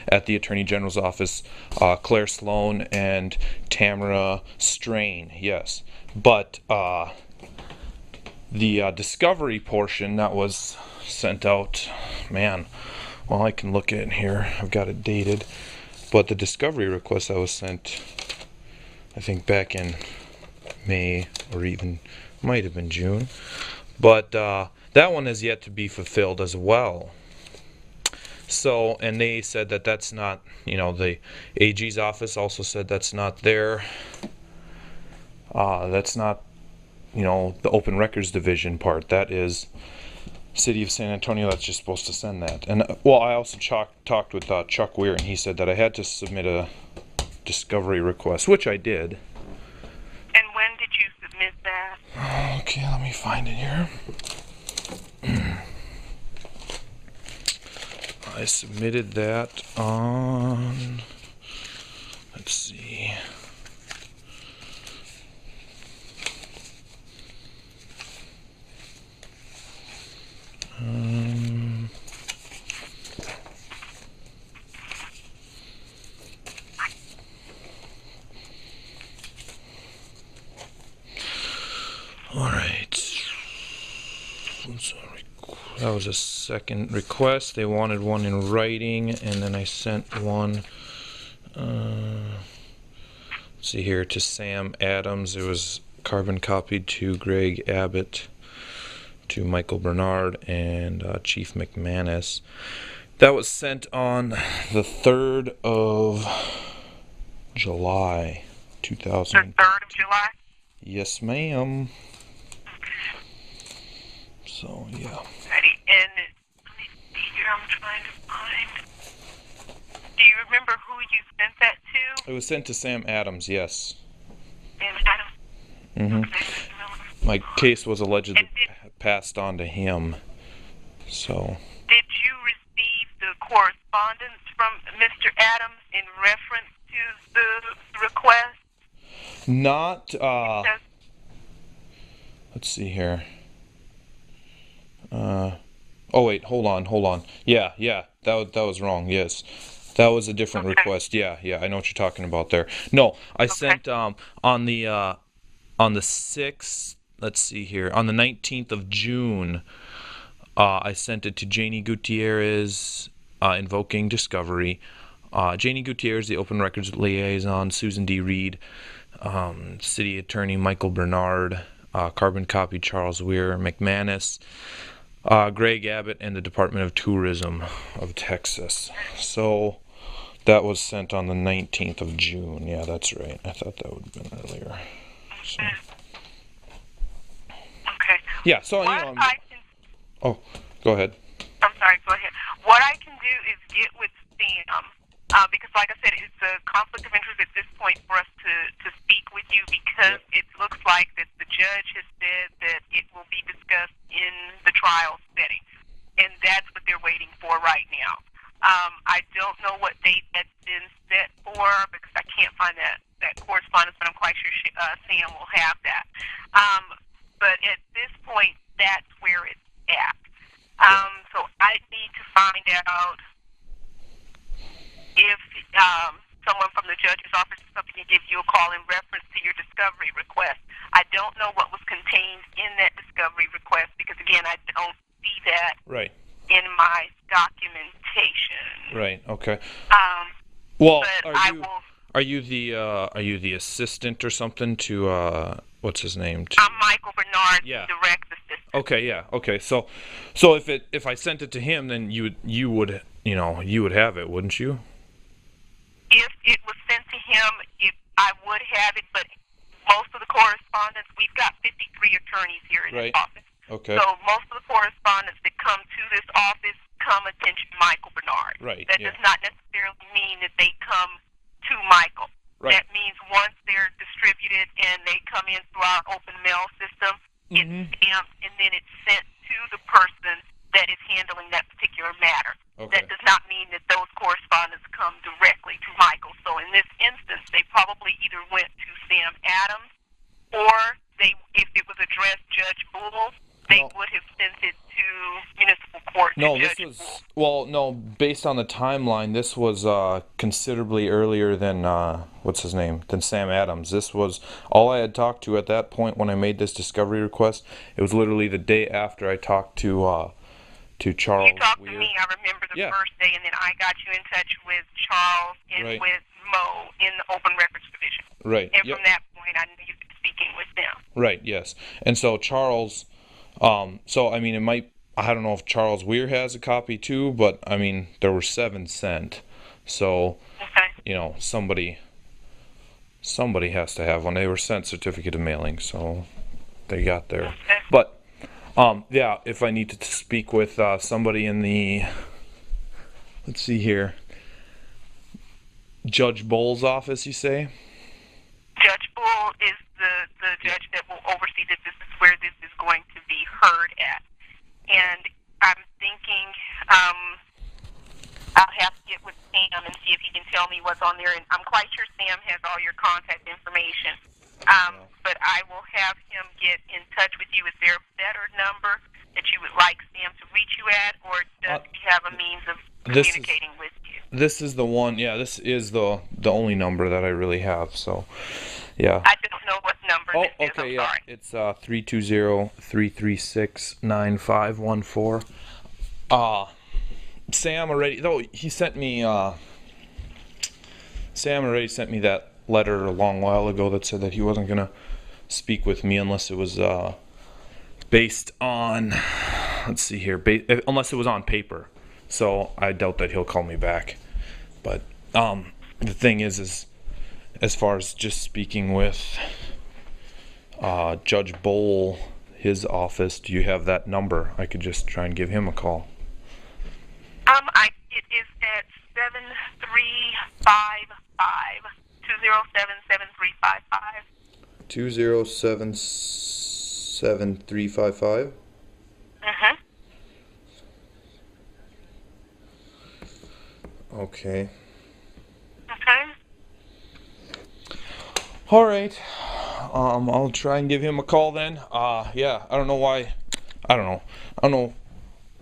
at the Attorney General's office, Claire Sloan and Tamara Strain, yes. But the discovery portion that was sent out, man, well, I can look at it here. I've got it dated. But the discovery request that was sent, I think back in May, or even might have been June. But that one has yet to be fulfilled as well. So, and they said that that's not, the AG's office also said that's not there. That's not, the Open Records Division part. That is City of San Antonio that's just supposed to send that. And, well, I also talked with Chuck Weir, and he said that I had to submit a discovery request, which I did. And when did you submit that? Okay, let me find it here. I submitted that on, let's see, all right. That was a second request. They wanted one in writing, and then I sent one, let's see here, to Sam Adams. It was carbon copied to Greg Abbott, to Michael Bernard, and Chief McManus. That was sent on the 3rd of July, 2000. The 3rd of July? Yes, ma'am. So, yeah. Ready. And let me see here, I'm trying to find. Do you remember who you sent that to? It was sent to Sam Adams, yes. Sam Adams? Mm-hmm. Okay. My case was allegedly passed on to him. So. Did you receive the correspondence from Mr. Adams in reference to the request? Not, let's see here. Oh wait, hold on. Yeah, that was wrong. Yes, that was a different request. Yeah, I know what you're talking about there. No, I sent on the 6th. Let's see here, on the 19th of June. I sent it to Janie Gutierrez, invoking discovery. Janie Gutierrez, the Open Records Liaison, Susan D. Reed, City Attorney Michael Bernard, carbon copy Charles Weir, McManus, Greg Abbott, and the Department of Tourism of Texas. So that was sent on the 19th of June. Yeah, that's right. I thought that would have been earlier. So. Okay. Yeah, so, oh, go ahead. I'm sorry, go ahead. What I can do is get with Sam, because like I said, it's a conflict of interest at this point for us to speak with you, because it looks like that the judge has said that it will be discussed in the trial setting, and that's what they're waiting for right now. I don't know what date that's been set for, because I can't find that correspondence, but I'm quite sure Sam will have that. But at this point, that's where it's at. So I need to find out if someone from the judge's office or something can give you a call in reference to your discovery request. I don't know what was contained in that discovery request, because, again, I don't see that in my documentation. Right, okay. Well, are you the assistant or something to, what's his name? I'm Michael Bernard, direct assistant. Okay, yeah, okay. So if I sent it to him, then you would have it, wouldn't you? If it was sent to him, I would have it, but most of the correspondence, we've got 53 attorneys here in this office. Okay. So most of the correspondence that come to this office come attention to Michael Bernard. Right. That does not necessarily mean that they come to Michael. Right. That means once they're distributed and they come in through our open mail system, it's stamped, and then it's sent to the person that is handling that particular matter. Okay. That does not mean that those correspondence come directly to Michael. So in this instance, they probably either went to Sam Adams, or if it was addressed Judge Bull, they would have sent it to municipal court. No, Well, no, based on the timeline, this was considerably earlier than what's his name? Than Sam Adams. This was all I had talked to at that point when I made this discovery request. It was literally the day after I talked to You Charles talked to Weir. me, I remember the Yeah, first day, and then I got you in touch with Charles and right, with Mo in the Open Records Division. right, And yep, from that point, I knew you'd been speaking with them. right, yes. And so Charles, so I mean, it might. I don't know if Charles Weir has a copy too, but I mean, there were 7 sent. So, Okay. somebody has to have one. They were sent certificate of mailing, so they got there. Okay. But yeah, if I need to speak with somebody in the, let's see here, Judge Bowles' office, you say? Judge Bull is the judge that will oversee this. This is where this is going to be heard at. And I'm thinking I'll have to get with Sam and see if he can tell me what's on there. And I'm quite sure Sam has all your contact information. But I will have him get in touch with you. Is there a better number that you would like Sam to reach you at, or does he have a means of communicating with you? This is the one. Yeah, this is the only number that I really have. So, yeah. I don't know what number Oh, this is. okay, I'm yeah. sorry. It's 320-336-9514. Sam already, though he sent me Sam already sent me that letter a long while ago that said that he wasn't gonna speak with me unless it was based on, let's see here, unless it was on paper. So I doubt that he'll call me back. But the thing is as far as just speaking with Judge Bowl, his office, do you have that number? I could just try and give him a call. It is at 7355-207-7355. 2077355. Mm-hmm. Okay. Okay. All right. I'll try and give him a call then. Yeah, I don't know why. I don't know. I don't know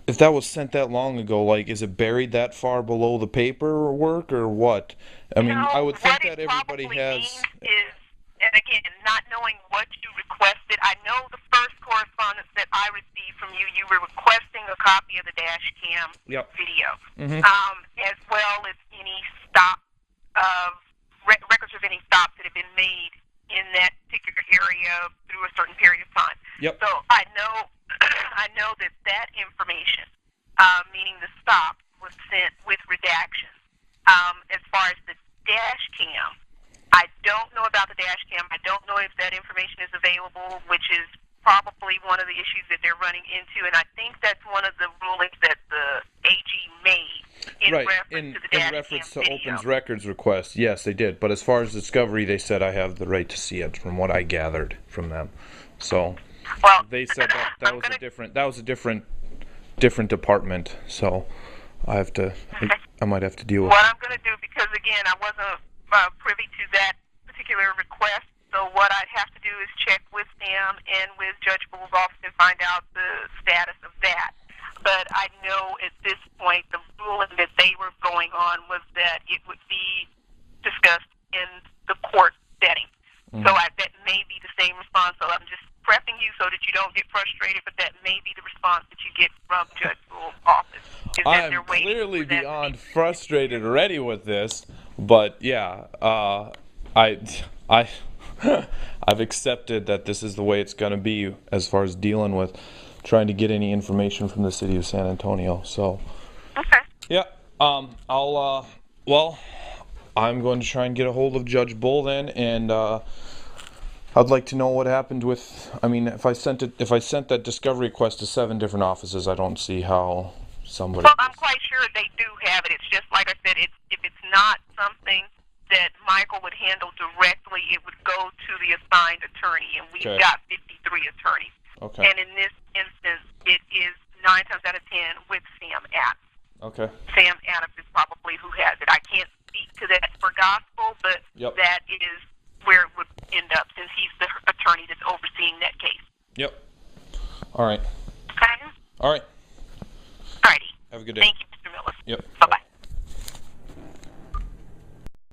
if that was sent that long ago. Like, is it buried that far below the paperwork or what? I mean, I would think that everybody has. Is, and again, not knowing what you requested, I know the first correspondence that I received from you, you were requesting a copy of the dash cam Yep. video, Mm-hmm. as well as any stop of records of any stops that have been made in that particular area through a certain period of time. Yep. So I know, I know that information, meaning the stop, was sent with redaction. As far as the dash cam, I don't know about the dash cam. I don't know if that information is available, which is probably one of the issues that they're running into, and I think that's one of the rulings that the AG made in Right. reference to the dash in reference cam to video. Open's records request, yes, they did. But as far as discovery, they said I have the right to see it, from what I gathered from them. So Well, they said that was a different department. So I might have to deal with what it. I'm going to do, because again, I wasn't privy to that particular request, so what I'd have to do is check with Sam and with Judge Bull's office and find out the status of that. But I know at this point the ruling that they were going on was that it would be discussed in the court setting. Mm-hmm. So that may be the same response. So I'm just prepping you so that you don't get frustrated, but that may be the response that you get from Judge Bull's office. Is that I'm they're waiting clearly for that beyond frustrated already with this, but yeah, I've accepted that this is the way it's going to be as far as dealing with trying to get any information from the city of San Antonio. So, Okay. yeah, well, I'm going to try and get a hold of Judge Bull then, and I'd like to know what happened with. I mean, if I sent that discovery request to 7 different offices, I don't see how somebody. Well, I'm quite sure they do have it. It's just like I said. If it's not something that Michael would handle directly, it would go to the assigned attorney, and we've got 53 attorneys. Okay. And in this instance, it is 9 times out of 10 with Sam Adams. Okay. Sam Adams is probably who has it. I can't speak to that for gospel, but Yep. that is where it would end up, since he's the attorney that's overseeing that case. Yep. All right.